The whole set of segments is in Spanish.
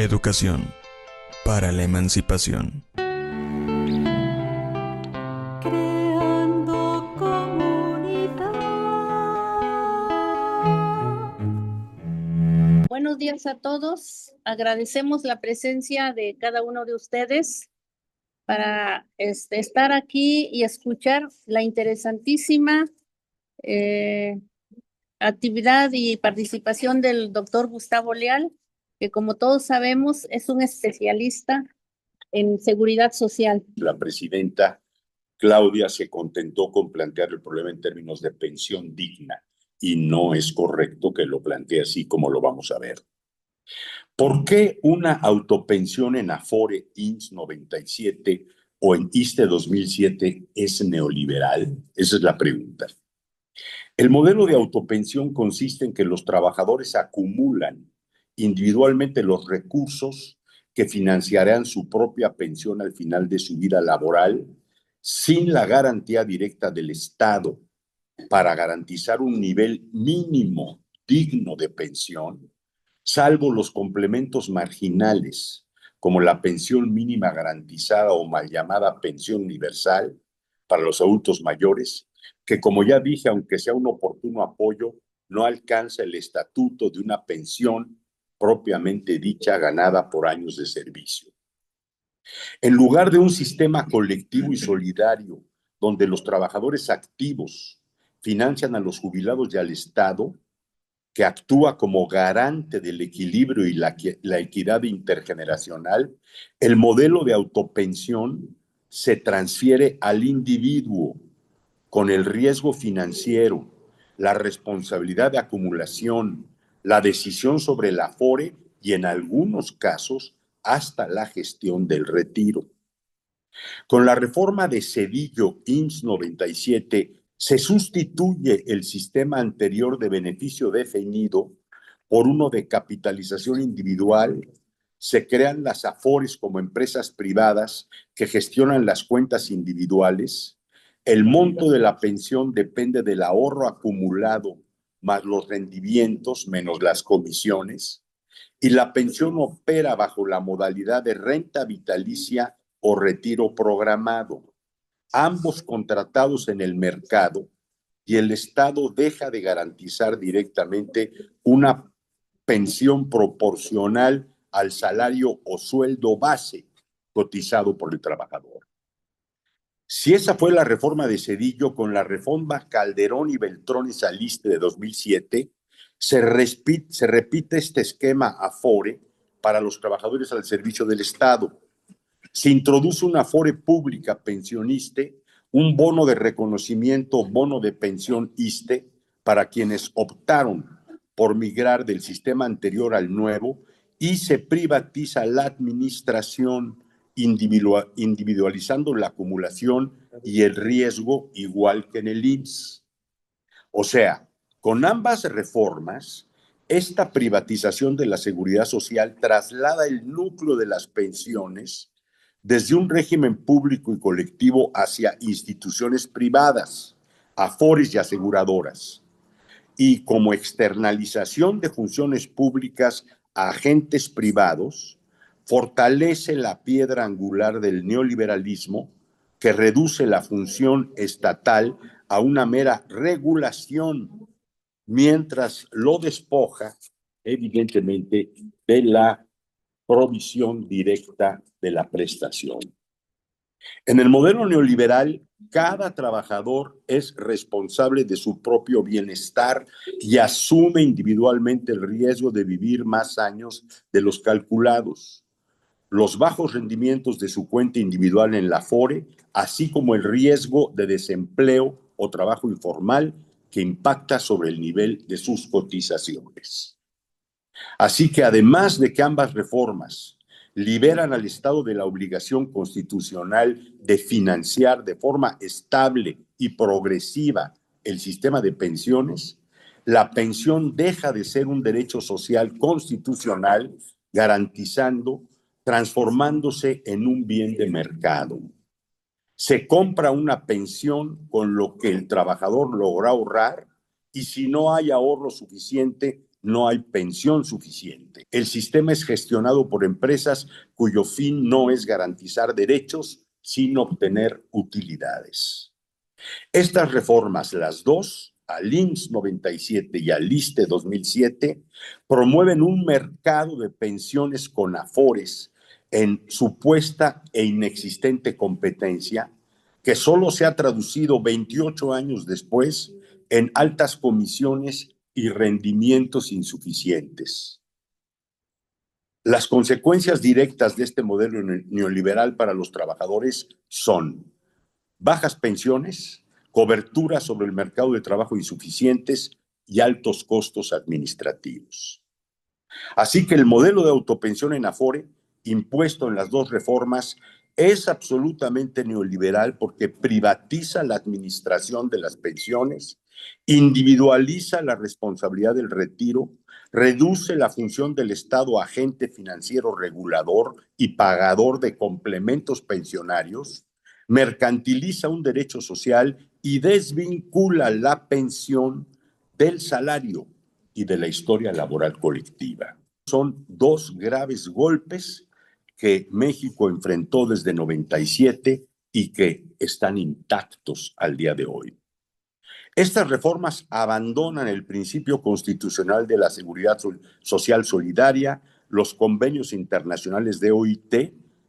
Educación para la emancipación. Creando comunidad. Buenos días a todos. Agradecemos la presencia de cada uno de ustedes para estar aquí y escuchar la interesantísima actividad y participación del doctor Gustavo Leal, que como todos sabemos es un especialista en seguridad social. La presidenta Claudia se contentó con plantear el problema en términos de pensión digna y no es correcto que lo plantee así como lo vamos a ver. ¿Por qué una autopensión en Afore INS 97 o en ISSSTE 2007 es neoliberal? Esa es la pregunta. El modelo de autopensión consiste en que los trabajadores acumulan individualmente los recursos que financiarán su propia pensión al final de su vida laboral sin la garantía directa del Estado para garantizar un nivel mínimo digno de pensión, salvo los complementos marginales, como la pensión mínima garantizada o mal llamada pensión universal para los adultos mayores, que como ya dije, aunque sea un oportuno apoyo, no alcanza el estatuto de una pensión propiamente dicha ganada por años de servicio. En lugar de un sistema colectivo y solidario donde los trabajadores activos financian a los jubilados y al Estado, que actúa como garante del equilibrio y la equidad intergeneracional, el modelo de autopensión se transfiere al individuo con el riesgo financiero, la responsabilidad de acumulación, la decisión sobre el afore y en algunos casos hasta la gestión del retiro. Con la reforma de Zedillo IMSS 97 se sustituye el sistema anterior de beneficio definido por uno de capitalización individual. Se crean las AFORES como empresas privadas que gestionan las cuentas individuales. El monto de la pensión depende del ahorro acumulado más los rendimientos menos las comisiones. Y la pensión opera bajo la modalidad de renta vitalicia o retiro programado, ambos contratados en el mercado, y el Estado deja de garantizar directamente una pensión proporcional al salario o sueldo base cotizado por el trabajador. Si esa fue la reforma de Zedillo, con la reforma Calderón y Beltrón y Saliste de 2007, se repite este esquema Afore para los trabajadores al servicio del Estado. Se introduce una Afore pública pensionista, un bono de reconocimiento, bono de pensión ISSSTE, para quienes optaron por migrar del sistema anterior al nuevo, y se privatiza la administración, individualizando la acumulación y el riesgo igual que en el IMSS. O sea, con ambas reformas, esta privatización de la seguridad social traslada el núcleo de las pensiones desde un régimen público y colectivo hacia instituciones privadas, afores y aseguradoras, y como externalización de funciones públicas a agentes privados, fortalece la piedra angular del neoliberalismo que reduce la función estatal a una mera regulación, mientras lo despoja, evidentemente, de la provisión directa de la prestación. En el modelo neoliberal, cada trabajador es responsable de su propio bienestar y asume individualmente el riesgo de vivir más años de los calculados. Los bajos rendimientos de su cuenta individual en la Afore, así como el riesgo de desempleo o trabajo informal que impacta sobre el nivel de sus cotizaciones. Así que además de que ambas reformas liberan al Estado de la obligación constitucional de financiar de forma estable y progresiva el sistema de pensiones, la pensión deja de ser un derecho social constitucional, transformándose en un bien de mercado. Se compra una pensión con lo que el trabajador logra ahorrar, y si no hay ahorro suficiente, no hay pensión suficiente. El sistema es gestionado por empresas cuyo fin no es garantizar derechos, sino obtener utilidades. Estas reformas, las dos, al IMSS 97 y al ISSSTE 2007, promueven un mercado de pensiones con afores en supuesta e inexistente competencia que solo se ha traducido 28 años después en altas comisiones y rendimientos insuficientes. Las consecuencias directas de este modelo neoliberal para los trabajadores son bajas pensiones, cobertura sobre el mercado de trabajo insuficientes y altos costos administrativos. Así que el modelo de autopensión en Afore, impuesto en las dos reformas, es absolutamente neoliberal porque privatiza la administración de las pensiones, individualiza la responsabilidad del retiro, reduce la función del Estado agente financiero regulador y pagador de complementos pensionarios, mercantiliza un derecho social y desvincula la pensión del salario y de la historia laboral colectiva. Son dos graves golpes que México enfrentó desde 97 y que están intactos al día de hoy. Estas reformas abandonan el principio constitucional de la seguridad social solidaria, los convenios internacionales de OIT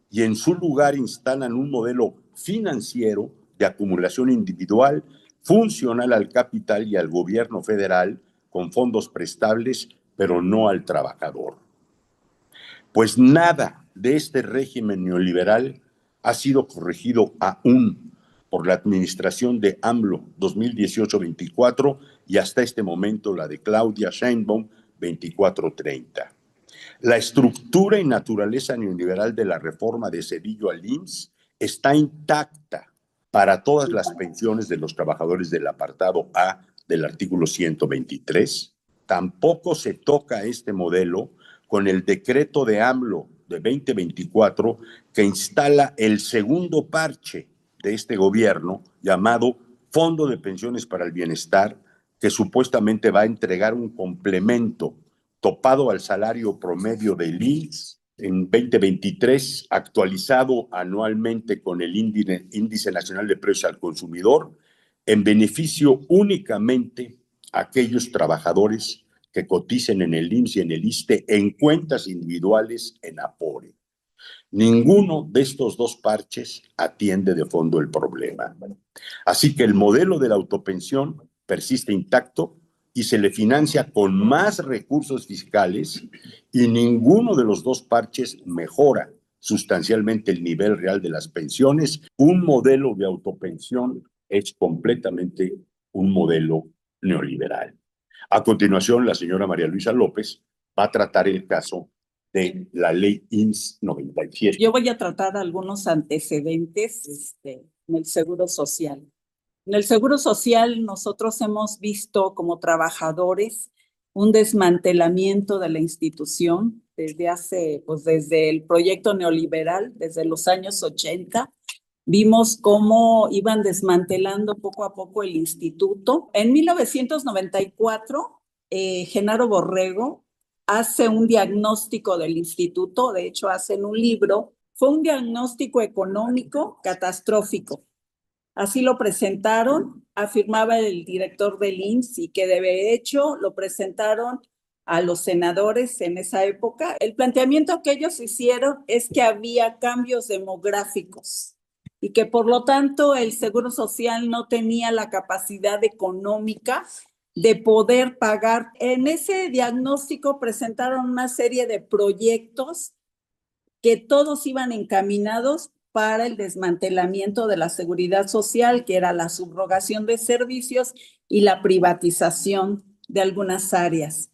y en su lugar instalan un modelo financiero de acumulación individual funcional al capital y al gobierno federal con fondos prestables, pero no al trabajador. Pues nada de este régimen neoliberal ha sido corregido aún por la administración de AMLO 2018-24 y hasta este momento la de Claudia Sheinbaum 24-30. La estructura y naturaleza neoliberal de la reforma de Zedillo al IMSS está intacta para todas las pensiones de los trabajadores del apartado A del artículo 123. Tampoco se toca este modelo con el decreto de AMLO de 2024 que instala el segundo parche de este gobierno llamado Fondo de Pensiones para el Bienestar, que supuestamente va a entregar un complemento topado al salario promedio del IMSS en 2023, actualizado anualmente con el Índice Nacional de Precios al Consumidor, en beneficio únicamente a aquellos trabajadores que coticen en el IMSS y en el ISSSTE en cuentas individuales en Afore. Ninguno de estos dos parches atiende de fondo el problema. Así que el modelo de la autopensión persiste intacto y se le financia con más recursos fiscales y ninguno de los dos parches mejora sustancialmente el nivel real de las pensiones. Un modelo de autopensión es completamente un modelo neoliberal. A continuación, la señora María Luisa López va a tratar el caso de la ley IMSS 97. Yo voy a tratar algunos antecedentes en el Seguro Social. En el Seguro Social nosotros hemos visto como trabajadores un desmantelamiento de la institución desde el proyecto neoliberal, desde los años 80. Vimos cómo iban desmantelando poco a poco el instituto. En 1994, Genaro Borrego hace un diagnóstico del instituto, de hecho hacen un libro. Fue un diagnóstico económico catastrófico. Así lo presentaron, afirmaba el director del IMSS, y que de hecho lo presentaron a los senadores en esa época. El planteamiento que ellos hicieron es que había cambios demográficos y que por lo tanto el Seguro Social no tenía la capacidad económica de poder pagar. En ese diagnóstico presentaron una serie de proyectos que todos iban encaminados para el desmantelamiento de la seguridad social, que era la subrogación de servicios y la privatización de algunas áreas.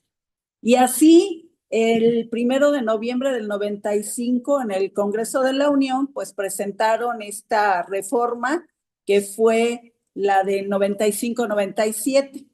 Y así, el 1 de noviembre del 95, en el Congreso de la Unión, pues presentaron esta reforma, que fue la de 95-97,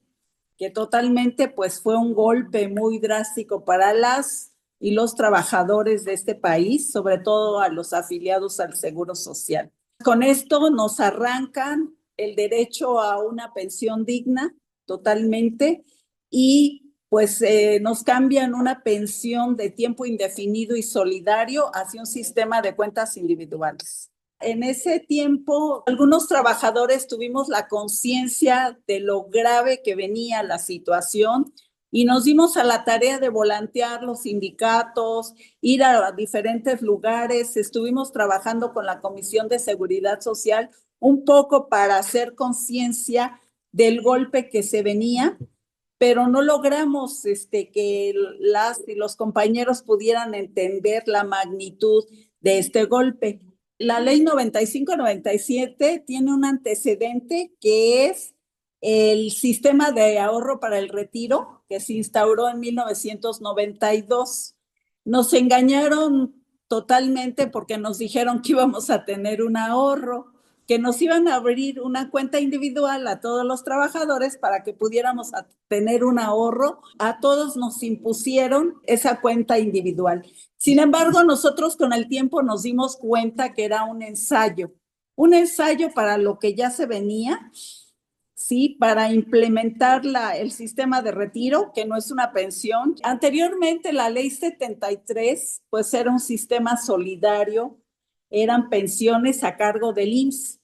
que totalmente pues fue un golpe muy drástico para las y los trabajadores de este país, sobre todo a los afiliados al Seguro Social. Con esto nos arrancan el derecho a una pensión digna totalmente, y pues nos cambian una pensión de tiempo indefinido y solidario hacia un sistema de cuentas individuales. En ese tiempo, algunos trabajadores tuvimos la conciencia de lo grave que venía la situación y nos dimos a la tarea de volantear los sindicatos, ir a diferentes lugares. Estuvimos trabajando con la Comisión de Seguridad Social un poco para hacer conciencia del golpe que se venía, pero no logramos que las y los compañeros pudieran entender la magnitud de este golpe. La ley 95-97 tiene un antecedente que es el sistema de ahorro para el retiro que se instauró en 1992. Nos engañaron totalmente porque nos dijeron que íbamos a tener un ahorro, que nos iban a abrir una cuenta individual a todos los trabajadores para que pudiéramos tener un ahorro. A todos nos impusieron esa cuenta individual. Sin embargo, nosotros con el tiempo nos dimos cuenta que era un ensayo para lo que ya se venía, ¿sí? Para implementar el sistema de retiro, que no es una pensión. Anteriormente, la ley 73, pues era un sistema solidario, eran pensiones a cargo del IMSS.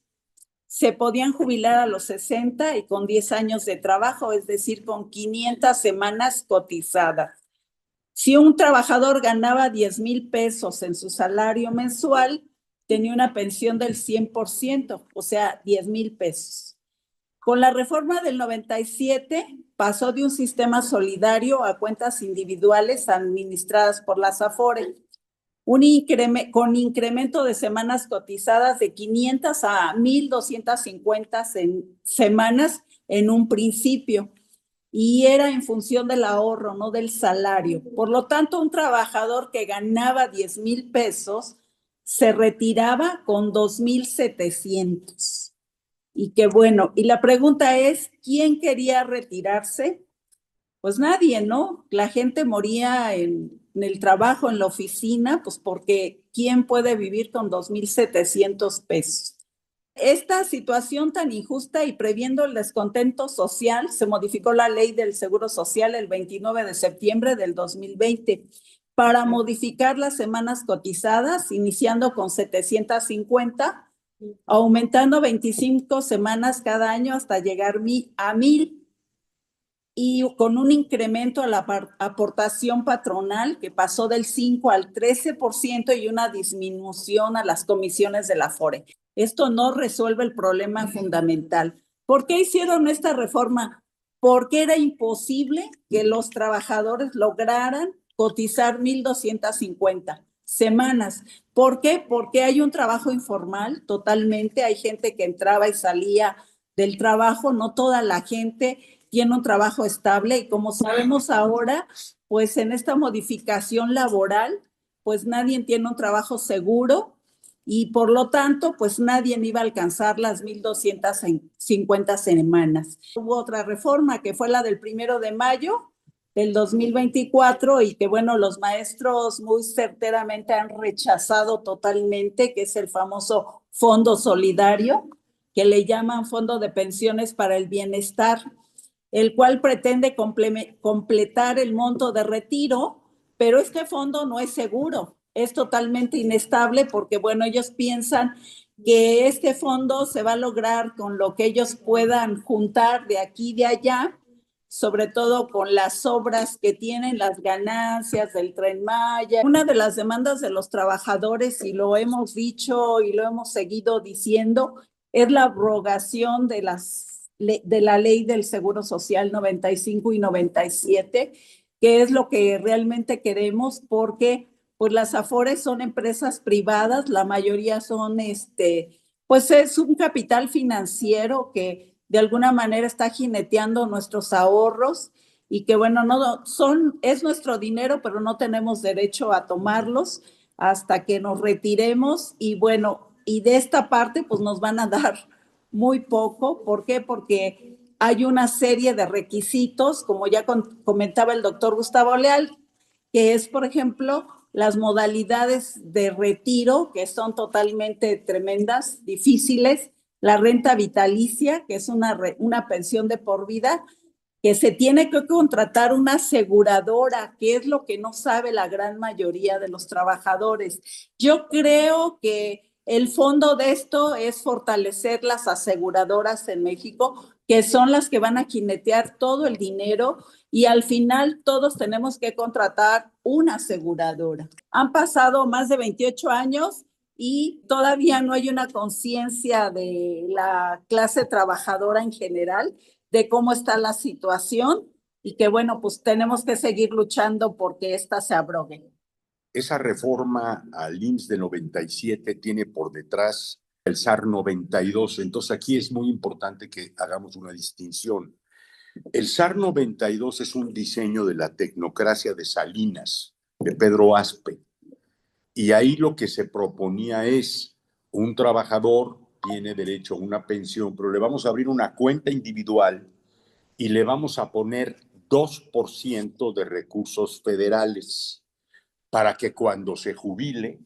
Se podían jubilar a los 60 y con 10 años de trabajo, es decir, con 500 semanas cotizadas. Si un trabajador ganaba 10,000 pesos en su salario mensual, tenía una pensión del 100%, o sea, 10,000 pesos. Con la reforma del 97, pasó de un sistema solidario a cuentas individuales administradas por las Afore. Con incremento de semanas cotizadas de 500 a 1,250 semanas en un principio, y era en función del ahorro, no del salario. Por lo tanto, un trabajador que ganaba 10,000 pesos se retiraba con 2,700. Y qué bueno, y la pregunta es, ¿quién quería retirarse? Pues nadie, ¿no? La gente moría en el trabajo, en la oficina, pues porque ¿quién puede vivir con 2,700 pesos? Esta situación tan injusta y previendo el descontento social, se modificó la ley del Seguro Social el 29 de septiembre del 2020 para modificar las semanas cotizadas, iniciando con 750, aumentando 25 semanas cada año hasta llegar a 1,000. Y con un incremento a la aportación patronal que pasó del 5 al 13% y una disminución a las comisiones de la Afore. Esto no resuelve el problema fundamental. ¿Por qué hicieron esta reforma? Porque era imposible que los trabajadores lograran cotizar 1,250 semanas. ¿Por qué? Porque hay un trabajo informal totalmente, hay gente que entraba y salía del trabajo, no toda la gente tiene un trabajo estable, y como sabemos ahora, pues en esta modificación laboral, pues nadie tiene un trabajo seguro y por lo tanto, pues nadie iba a alcanzar las 1,250 semanas. Hubo otra reforma que fue la del 1 de mayo del 2024 y que bueno, los maestros muy certeramente han rechazado totalmente, que es el famoso Fondo Solidario, que le llaman Fondo de Pensiones para el Bienestar, el cual pretende completar el monto de retiro, pero este fondo no es seguro, es totalmente inestable porque, bueno, ellos piensan que este fondo se va a lograr con lo que ellos puedan juntar de aquí y de allá, sobre todo con las obras que tienen, las ganancias del Tren Maya. Una de las demandas de los trabajadores, y lo hemos dicho y lo hemos seguido diciendo, es la abrogación de la ley del Seguro Social 95 y 97, que es lo que realmente queremos, porque pues las Afores son empresas privadas, la mayoría son pues es un capital financiero que de alguna manera está jineteando nuestros ahorros y que bueno, es nuestro dinero, pero no tenemos derecho a tomarlos hasta que nos retiremos, y bueno, y de esta parte pues nos van a dar muy poco. ¿Por qué? Porque hay una serie de requisitos, como ya comentaba el doctor Gustavo Leal, que es, por ejemplo, las modalidades de retiro, que son totalmente tremendas, difíciles, la renta vitalicia, que es una pensión de por vida, que se tiene que contratar una aseguradora, que es lo que no sabe la gran mayoría de los trabajadores. Yo creo que el fondo de esto es fortalecer las aseguradoras en México, que son las que van a jinetear todo el dinero y al final todos tenemos que contratar una aseguradora. Han pasado más de 28 años y todavía no hay una conciencia de la clase trabajadora en general de cómo está la situación y que bueno, pues tenemos que seguir luchando porque esta se abrogue. Esa reforma al IMSS de 97 tiene por detrás el SAR 92, entonces aquí es muy importante que hagamos una distinción. El SAR 92 es un diseño de la tecnocracia de Salinas, de Pedro Aspe, y ahí lo que se proponía es un trabajador tiene derecho a una pensión, pero le vamos a abrir una cuenta individual y le vamos a poner 2% de recursos federales para que cuando se jubile,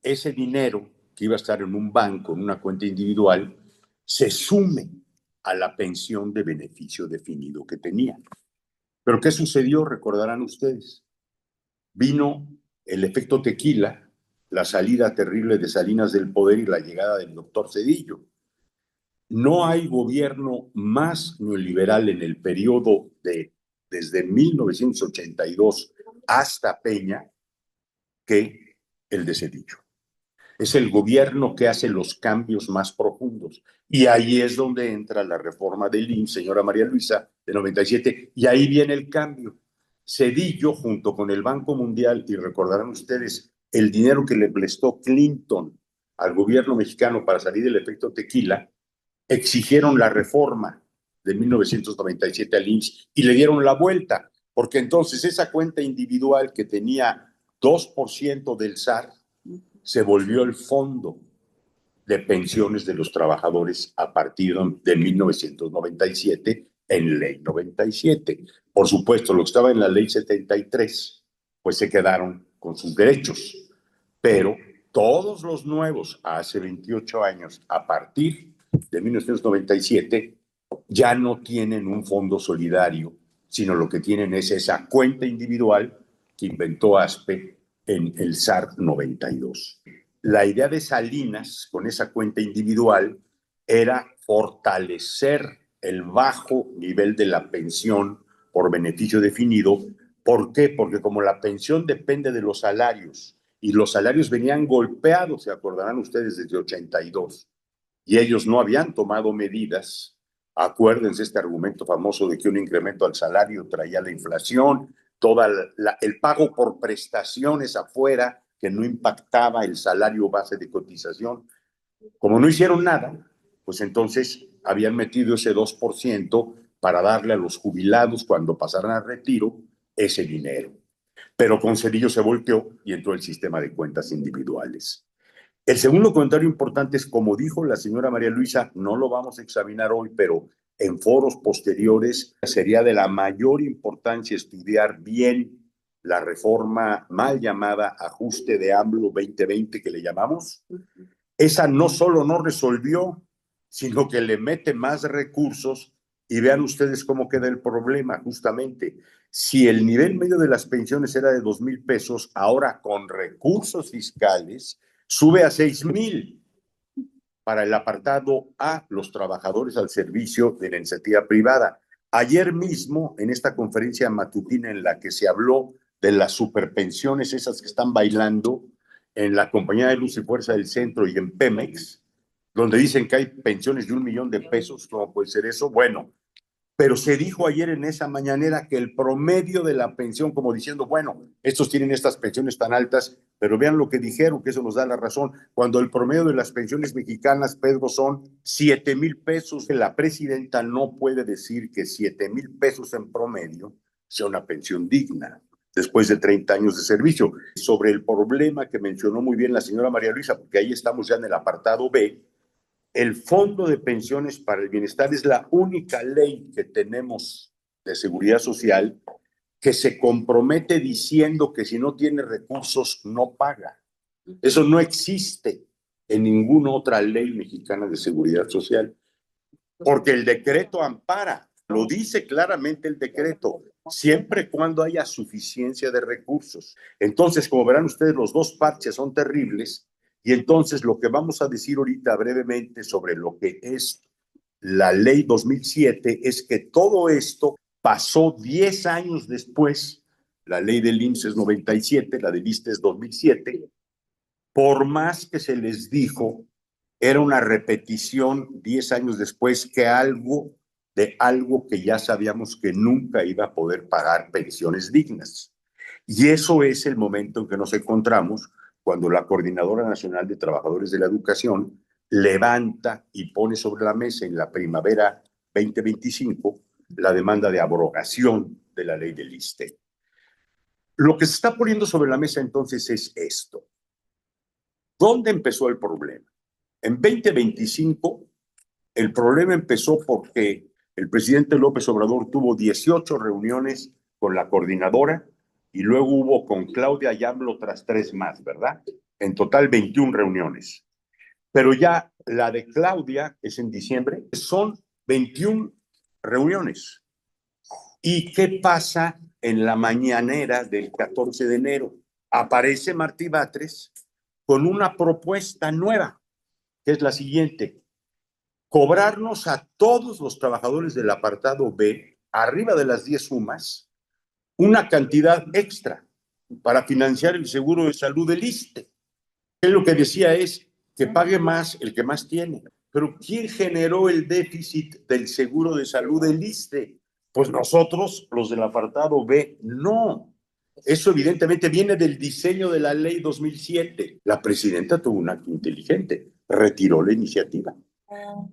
ese dinero que iba a estar en un banco, en una cuenta individual, se sume a la pensión de beneficio definido que tenía. Pero ¿qué sucedió? Recordarán ustedes. Vino el efecto tequila, la salida terrible de Salinas del poder y la llegada del doctor Zedillo. No hay gobierno más neoliberal en el periodo desde 1982 hasta Peña que el de Zedillo. Es el gobierno que hace los cambios más profundos. Y ahí es donde entra la reforma del IMSS, señora María Luisa, de 97, y ahí viene el cambio. Zedillo, junto con el Banco Mundial, y recordarán ustedes el dinero que le prestó Clinton al gobierno mexicano para salir del efecto tequila, exigieron la reforma de 1997 al IMSS y le dieron la vuelta, porque entonces esa cuenta individual que tenía 2% del SAR se volvió el fondo de pensiones de los trabajadores a partir de 1997 en Ley 97. Por supuesto, lo que estaba en la Ley 73, pues se quedaron con sus derechos, pero todos los nuevos, hace 28 años, a partir de 1997, ya no tienen un fondo solidario, sino lo que tienen es esa cuenta individual que inventó ASPE en el SAR 92. La idea de Salinas con esa cuenta individual era fortalecer el bajo nivel de la pensión por beneficio definido. ¿Por qué? Porque como la pensión depende de los salarios y los salarios venían golpeados, se acordarán ustedes, desde 82, y ellos no habían tomado medidas. Acuérdense este argumento famoso de que un incremento al salario traía la inflación, el pago por prestaciones afuera que no impactaba el salario base de cotización. Como no hicieron nada, pues entonces habían metido ese 2% para darle a los jubilados cuando pasaran al retiro ese dinero. Pero con Zedillo se volteó y entró el sistema de cuentas individuales. El segundo comentario importante es, como dijo la señora María Luisa, no lo vamos a examinar hoy, pero en foros posteriores sería de la mayor importancia estudiar bien la reforma mal llamada ajuste de AMLO 2020 que le llamamos. Esa no solo no resolvió, sino que le mete más recursos y vean ustedes cómo queda el problema justamente. Si el nivel medio de las pensiones era de 2,000 pesos, ahora con recursos fiscales sube a 6,000 para el apartado A, los trabajadores al servicio de la iniciativa privada. Ayer mismo, en esta conferencia matutina en la que se habló de las superpensiones, esas que están bailando en la Compañía de Luz y Fuerza del Centro y en Pemex, donde dicen que hay pensiones de 1,000,000 de pesos, ¿cómo puede ser eso? Bueno, pero se dijo ayer en esa mañanera que el promedio de la pensión, como diciendo, bueno, estos tienen estas pensiones tan altas, pero vean lo que dijeron, que eso nos da la razón. Cuando el promedio de las pensiones mexicanas, Pedro, son 7,000 pesos, la presidenta no puede decir que 7,000 pesos en promedio sea una pensión digna después de 30 años de servicio. Sobre el problema que mencionó muy bien la señora María Luisa, porque ahí estamos ya en el apartado B, el Fondo de Pensiones para el Bienestar es la única ley que tenemos de seguridad social que se compromete diciendo que si no tiene recursos no paga. Eso no existe en ninguna otra ley mexicana de seguridad social, porque el decreto ampara Lo dice claramente el decreto, siempre y cuando haya suficiencia de recursos. Entonces, como verán ustedes, los dos parches son terribles y entonces lo que vamos a decir ahorita brevemente sobre lo que es la ley 2007 es que todo esto pasó 10 años después. La ley del IMSS es 97, la del ISSSTE es 2007. Por más que se les dijo, era una repetición 10 años después que algo que ya sabíamos que nunca iba a poder pagar pensiones dignas. Y eso es el momento en que nos encontramos cuando la Coordinadora Nacional de Trabajadores de la Educación levanta y pone sobre la mesa en la primavera 2025 la demanda de abrogación de la ley del ISSSTE. Lo que se está poniendo sobre la mesa entonces es esto. ¿Dónde empezó el problema? En 2025, el problema empezó porque el presidente López Obrador tuvo 18 reuniones con la coordinadora y luego hubo con Claudia Yamlo otras 3 más, ¿verdad? En total 21 reuniones. Pero ya la de Claudia es en diciembre, son 21 reuniones. ¿Y qué pasa en la mañanera del 14 de enero? Aparece Martí Batres con una propuesta nueva, que es la siguiente: cobrarnos a todos los trabajadores del apartado B, arriba de las 10 sumas, una cantidad extra para financiar el seguro de salud del ISSSTE. Él lo que decía es que pague más el que más tiene. Pero ¿quién generó el déficit del seguro de salud del ISSSTE? Pues nosotros, los del apartado B, no. Eso evidentemente viene del diseño de la ley 2007. La presidenta tuvo un acto inteligente, retiró la iniciativa.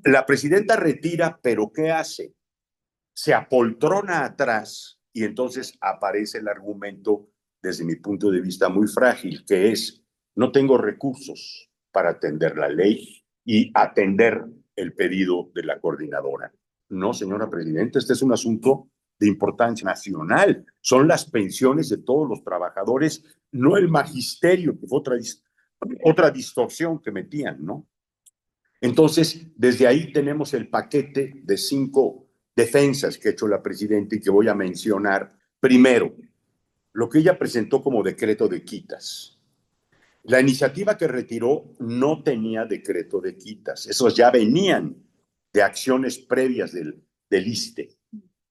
La presidenta retira, pero ¿qué hace? Se apoltrona atrás y entonces aparece el argumento, desde mi punto de vista, muy frágil, que es: no tengo recursos para atender la ley y atender el pedido de la coordinadora. No, señora presidenta, este es un asunto de importancia nacional. Son las pensiones de todos los trabajadores, no el magisterio, que fue otra distorsión que metían, ¿no? Entonces, desde ahí tenemos el paquete de 5 defensas que ha hecho la presidenta y que voy a mencionar. Primero, lo que ella presentó como decreto de quitas. La iniciativa que retiró no tenía decreto de quitas. Esos ya venían de acciones previas del ISSSTE.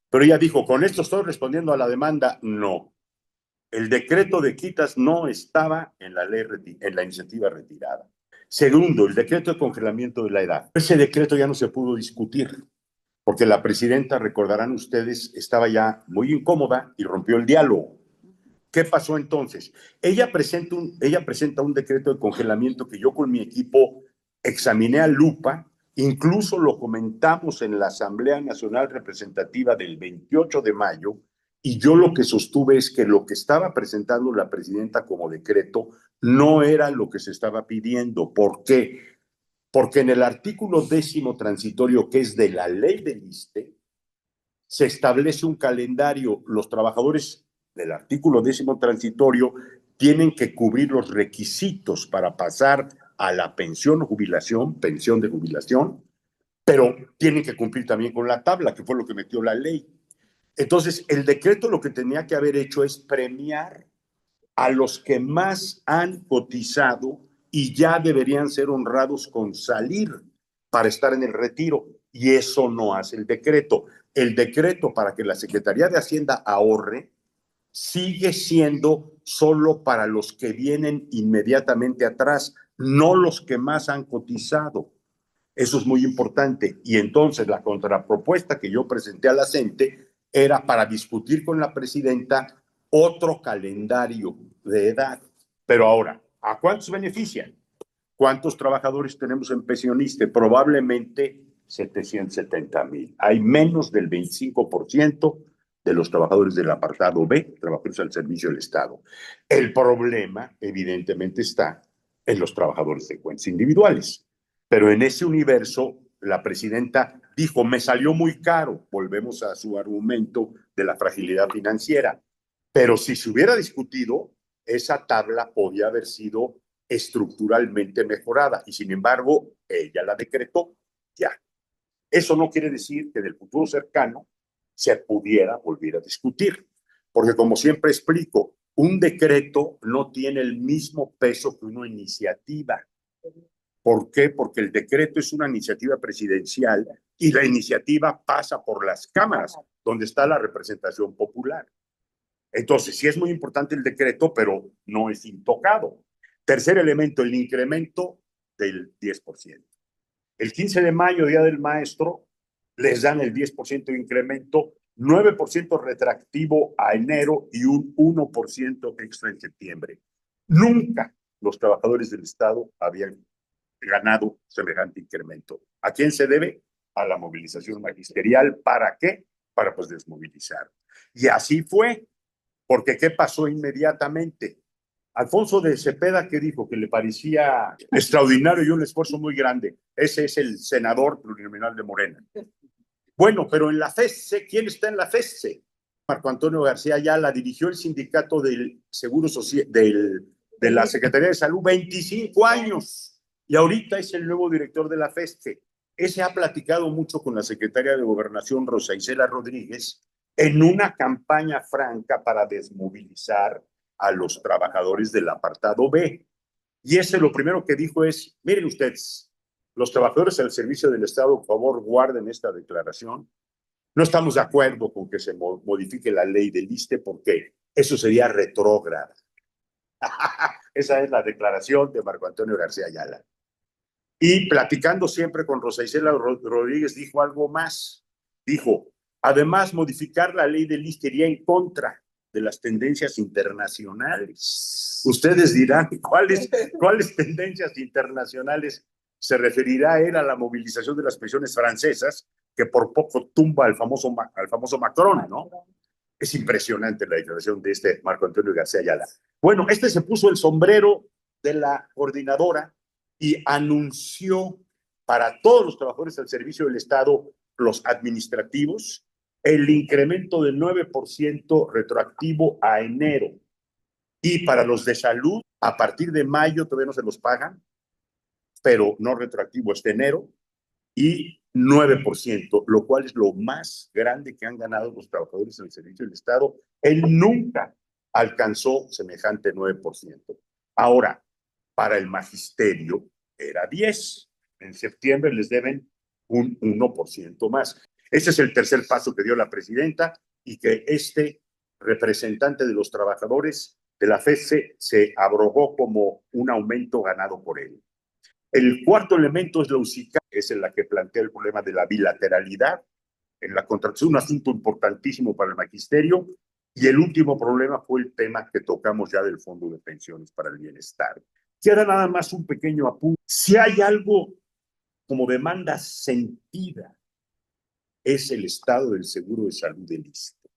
Pero ella dijo: con esto estoy respondiendo a la demanda. No. El decreto de quitas no estaba en la iniciativa retirada. Segundo, el decreto de congelamiento de la edad. Ese decreto ya no se pudo discutir, porque la presidenta, recordarán ustedes, estaba ya muy incómoda y rompió el diálogo. ¿Qué pasó entonces? Ella presenta un decreto de congelamiento que yo con mi equipo examiné a lupa, incluso lo comentamos en la Asamblea Nacional Representativa del 28 de mayo, y yo lo que sostuve es que lo que estaba presentando la presidenta como decreto no era lo que se estaba pidiendo. ¿Por qué? Porque en el artículo 10º transitorio, que es de la ley del ISSSTE, se establece un calendario. Los trabajadores del artículo 10º transitorio tienen que cubrir los requisitos para pasar a la pensión de jubilación, pero tienen que cumplir también con la tabla, que fue lo que metió la ley. Entonces, el decreto lo que tenía que haber hecho es premiar a los que más han cotizado y ya deberían ser honrados con salir para estar en el retiro. Y eso no hace el decreto. El decreto, para que la Secretaría de Hacienda ahorre, sigue siendo solo para los que vienen inmediatamente atrás, no los que más han cotizado. Eso es muy importante. Y entonces la contrapropuesta que yo presenté a la CENTE era para discutir con la presidenta otro calendario de edad. Pero ahora, ¿a cuántos benefician? ¿Cuántos trabajadores tenemos en pensionista? Probablemente 770,000. Hay menos del 25% de los trabajadores del apartado B, trabajadores al servicio del Estado. El problema, evidentemente, está en los trabajadores de cuentas individuales. Pero en ese universo, la presidenta dijo: me salió muy caro. Volvemos a su argumento de la fragilidad financiera. Pero si se hubiera discutido, esa tabla podía haber sido estructuralmente mejorada. Y sin embargo, ella la decretó ya. Eso no quiere decir que en el futuro cercano se pudiera volver a discutir. Porque como siempre explico, un decreto no tiene el mismo peso que una iniciativa. ¿Por qué? Porque el decreto es una iniciativa presidencial y la iniciativa pasa por las cámaras, donde está la representación popular. Entonces, sí es muy importante el decreto, pero no es intocado. Tercer elemento, el incremento del 10%. El 15 de mayo, Día del Maestro, les dan el 10% de incremento, 9% retroactivo a enero y un 1% extra en septiembre. Nunca los trabajadores del Estado habían ganado semejante incremento. ¿A quién se debe? A la movilización magisterial. ¿Para qué? Para pues desmovilizar. Y así fue, porque ¿qué pasó inmediatamente? Alfonso de Cepeda, que dijo que le parecía extraordinario y un esfuerzo muy grande. Ese es el senador plurinominal de Morena. Bueno, pero en la FESE, ¿quién está en la FESE? Marco Antonio García Ayala dirigió el sindicato del Seguro Social, de la Secretaría de Salud 25 años y ahorita es el nuevo director de la FESE. Ese ha platicado mucho con la secretaria de Gobernación, Rosa Isela Rodríguez, en una campaña franca para desmovilizar a los trabajadores del apartado B. Y ese lo primero que dijo es, miren ustedes, los trabajadores al servicio del Estado, por favor, guarden esta declaración. No estamos de acuerdo con que se modifique la ley del ISSSTE porque eso sería retrógrada. Esa es la declaración de Marco Antonio García Ayala. Y platicando siempre con Rosa Isela Rodríguez, dijo algo más. Dijo, además, modificar la ley del ISSSTE iría en contra de las tendencias internacionales. Ustedes dirán, ¿cuáles tendencias internacionales? Se referirá él a la movilización de las pensiones francesas, que por poco tumba al famoso Macron, ¿no? Es impresionante la declaración de este Marco Antonio García Ayala. Bueno, se puso el sombrero de la coordinadora y anunció para todos los trabajadores al servicio del Estado, los administrativos, el incremento del 9% retroactivo a enero. Y para los de salud, a partir de mayo todavía no se los pagan, pero no retroactivo este enero, y 9%, lo cual es lo más grande que han ganado los trabajadores en el servicio del Estado. Él nunca alcanzó semejante 9%. Ahora, para el magisterio era 10%. En septiembre les deben un 1% más. Ese es el tercer paso que dio la presidenta y que este representante de los trabajadores de la FESE se abrogó como un aumento ganado por él. El cuarto elemento es la UCICA, que es en la que plantea el problema de la bilateralidad en la contratación, un asunto importantísimo para el magisterio. Y el último problema fue el tema que tocamos ya del Fondo de Pensiones para el Bienestar. Queda nada más un pequeño apunte. Si hay algo como demanda sentida, es el estado del seguro de salud del ISSSTE.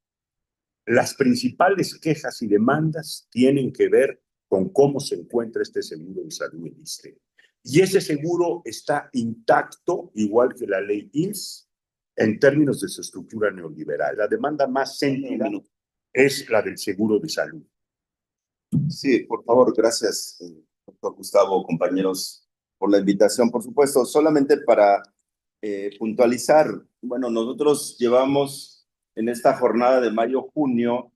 Las principales quejas y demandas tienen que ver con cómo se encuentra este seguro de salud del ISSSTE. Y ese seguro está intacto, igual que la ley IMSS, en términos de su estructura neoliberal. La demanda más sentida es la del seguro de salud. Sí, por favor, gracias, doctor Gustavo, compañeros, por la invitación. Por supuesto, solamente para puntualizar, bueno, nosotros llevamos en esta jornada de mayo-junio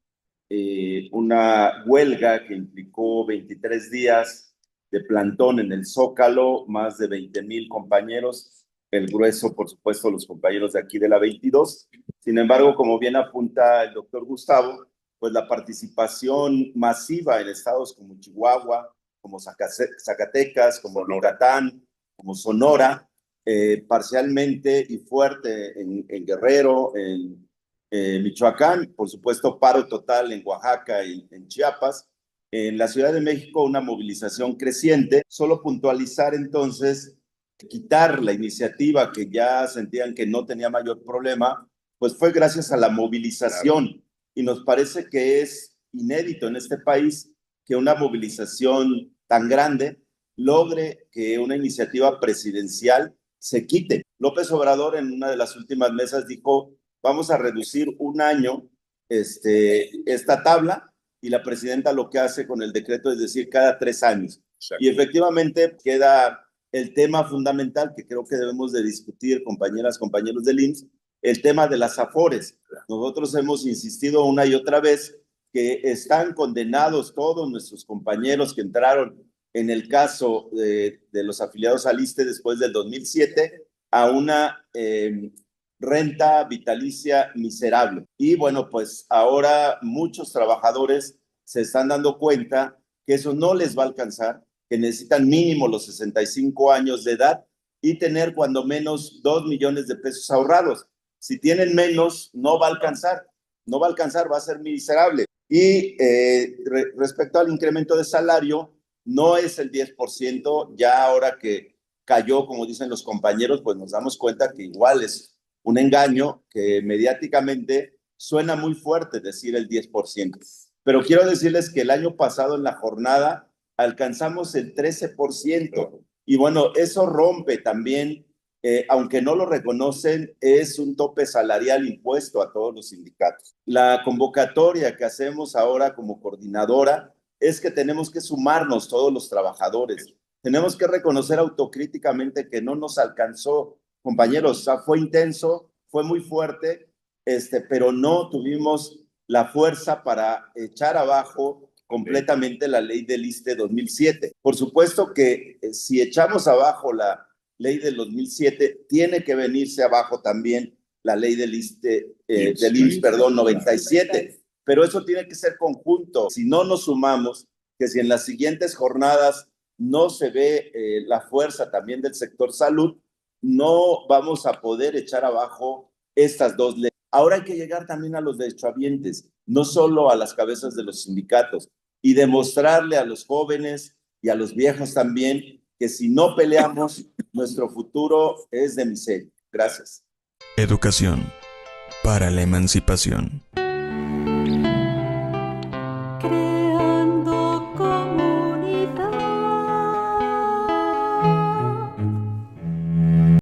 una huelga que implicó 23 días de plantón en el Zócalo, más de 20,000 compañeros, el grueso, por supuesto, los compañeros de aquí de la 22. Sin embargo, como bien apunta el doctor Gustavo, pues la participación masiva en estados como Chihuahua, como Zacatecas, como Yucatán, como Sonora, parcialmente y fuerte en Guerrero, en Michoacán, por supuesto paro total en Oaxaca y en Chiapas. En la Ciudad de México una movilización creciente. Solo puntualizar entonces, quitar la iniciativa que ya sentían que no tenía mayor problema, pues fue gracias a la movilización. Claro. Y nos parece que es inédito en este país que una movilización tan grande logre que una iniciativa presidencial se quite. López Obrador en una de las últimas mesas dijo, vamos a reducir un año esta tabla, y la presidenta lo que hace con el decreto es decir cada 3 años. Exacto. Y efectivamente queda el tema fundamental que creo que debemos de discutir, compañeras, compañeros del IMSS, el tema de las afores. Nosotros hemos insistido una y otra vez que están condenados todos nuestros compañeros que entraron en el caso de los afiliados al ISSSTE después del 2007 a una renta vitalicia miserable. Y bueno, pues ahora muchos trabajadores se están dando cuenta que eso no les va a alcanzar, que necesitan mínimo los 65 años de edad y tener cuando menos 2 millones de pesos ahorrados. Si tienen menos, no va a alcanzar, va a ser miserable. Y respecto al incremento de salario, no es el 10%, ya ahora que cayó, como dicen los compañeros, pues nos damos cuenta que igual es un engaño, que mediáticamente suena muy fuerte decir el 10%. Pero quiero decirles que el año pasado en la jornada alcanzamos el 13%. Y bueno, eso rompe también, aunque no lo reconocen, es un tope salarial impuesto a todos los sindicatos. La convocatoria que hacemos ahora como coordinadora es que tenemos que sumarnos todos los trabajadores. Tenemos que reconocer autocríticamente que no nos alcanzó, compañeros. O sea, fue intenso, fue muy fuerte, pero no tuvimos la fuerza para echar abajo completamente la ley del ISSSTE 2007. Por supuesto que si echamos abajo la ley del 2007, tiene que venirse abajo también la ley del ISSSTE, del IMSS, 97. Pero eso tiene que ser conjunto. Si no nos sumamos, que si en las siguientes jornadas no se ve la fuerza también del sector salud, no vamos a poder echar abajo estas dos leyes. Ahora hay que llegar también a los derechohabientes, no solo a las cabezas de los sindicatos, y demostrarle a los jóvenes y a los viejos también que si no peleamos, nuestro futuro es de miseria. Gracias. Educación para la emancipación.